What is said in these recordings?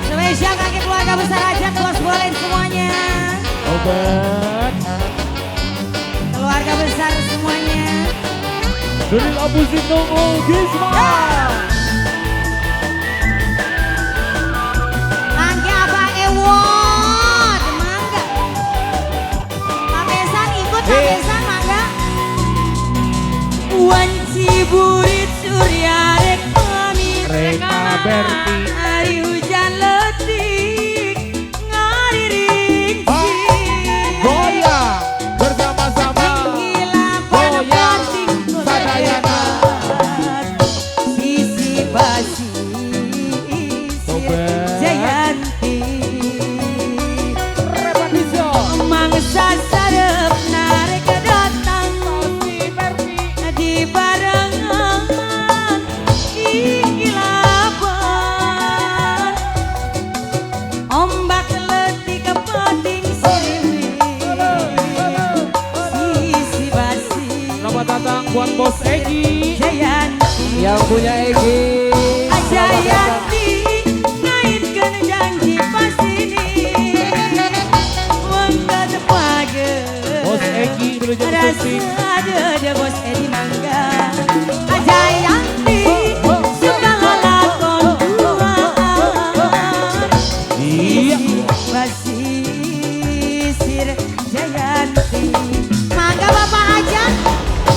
Spesial kakek keluarga besar Ajat, bos bolen semuanya. Obat. Keluarga besar semuanya. Dari Abu Zinungu Gisma. Mangga Abang Ewon, mangga. Pak Besan ikut, Pak Besan mangga. Wanci burit surya rek pamit Reka Berti. hari hujan letik ngariring Goya bersama-sama. Goya Sadayana. Sisi basi Jayanti Repetiso. mangsa sarep narek datang di barengan ikilaban ombak letik kepating siriwi sisi basi Selamat datang buat Bos Egi Jayanti yang punya Egi. Jayanti ngaitkeun janji pasini mangga page Bos Egi dulu jadi suntik. ada bos Edi mangga Jayanti segala lakon Iya. basisir Jayanti mangga Bapak Hajat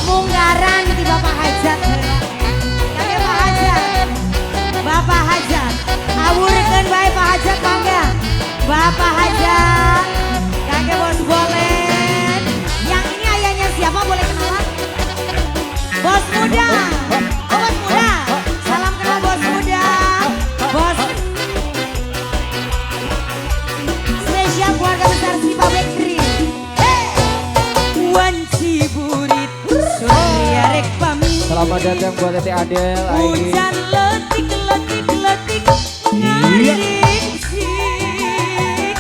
munggaran di Bapak Hajat kakek Pak Hajat Bapak Hajat awurkeun bae Pak Hajat mangga Bapak Hajat kakek bos bolen yang ini ayahnya siapa boleh kenalan bos muda oh, bos muda salam kenal bos muda bos spesial keluarga besar Sipa Bakery wanci burit surya rek pamit Selamat datang buat Tete Adel, Aigi. hujan letik letik letik ngariring sik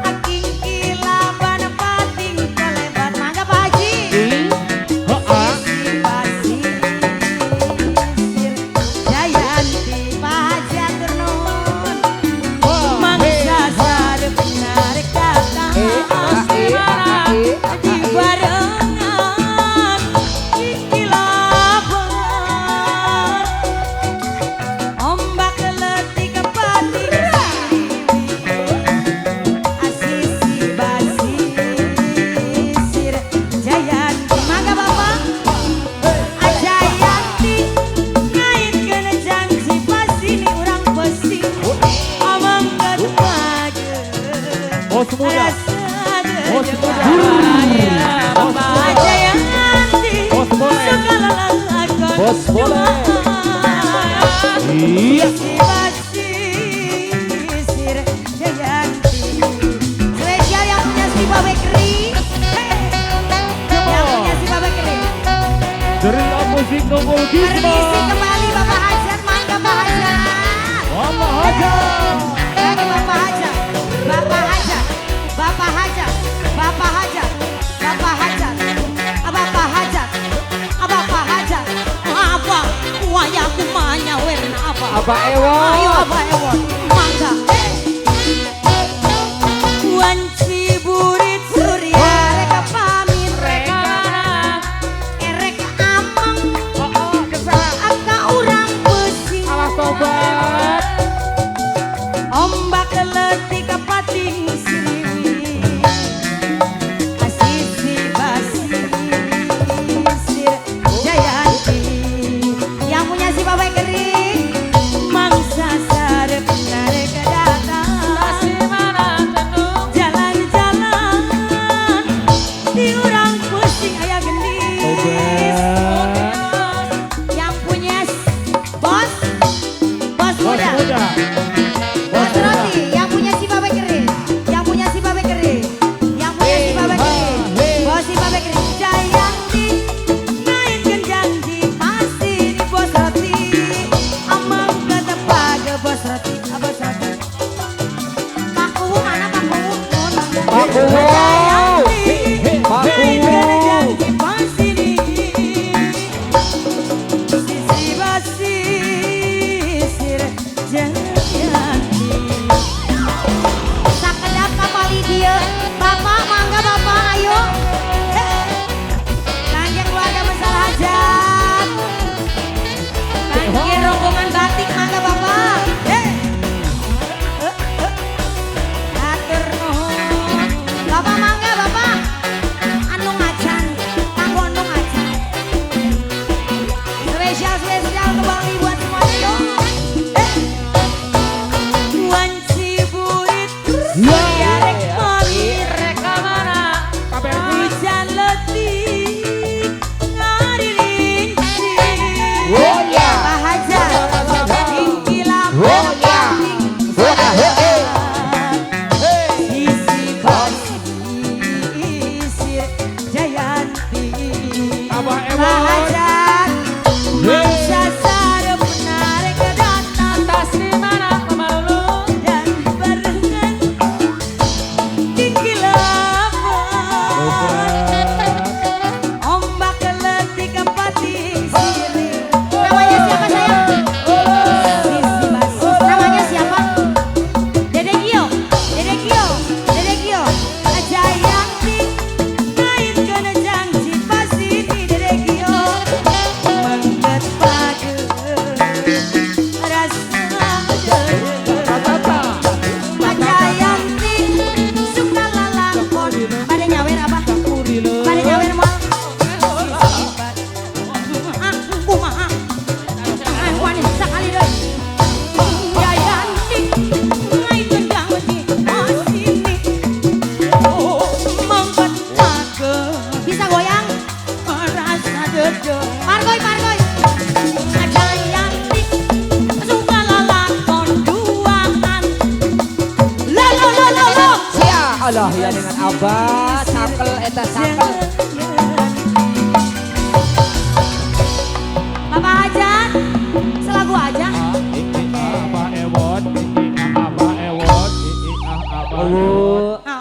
aking kilaban pating kelebat mangga Pak Haji basisir Jayanti Pak Hajat Turnon mangsa sarep narek datang di barengan ikilaban ombak letik kepating asisi basisir Jayanti mangga Bapak Jayanti ngaitkeun janji pasini urang pesing omong ketepage Bos muda. Bos muda. Bapak Jayanti Bos boleh. segala lakon Bos boleh. Iya. basisir Jayanti spesial yang punya Sipa Bakery yang punya Sipa Bakery Dari Abu Zinungu permisi Gisma. kembali Bapak Hajat mangga Pak Hajat Mama Haja. Oke, Bapak Hajat Bapak Hajat Bapak Hajat Bapak Hajat Bapak Hajat Bapak Hajat Bapak Hajat apa waya kumanya werna apa Apa Ewon? ayo apa Ewon mangga wanci burit surya reka pamit reka erek amang aka urang pesing Alas tobat. ombak letik kepating siriwi asisi basisir Jayanti yang punya Sipa Bakery mangsa sarep narek datang jalan-jalan di urang pusing aya gendis Obat. yang punya bos bos Bos muda muda. Bos Roti yang punya Sipa Bakery, yang punya Sipa Bakery, yang punya Sipa Bakery, Bos Sipa Bakery, Jayanti ngaitkeun janji pasti di Bos Roti, amang ketepage Bos Roti, Bos Roti. Pak Kuwu mana Pak Kuwu? Pak Kuwu. Jayanti Pak Kuwu. ngaitkeun janji pasti di duduk. Pargoy, pargoy. Ada yang suka lalakon duaan. Lo. Sia Allah ya dengan abah sakel eta sakel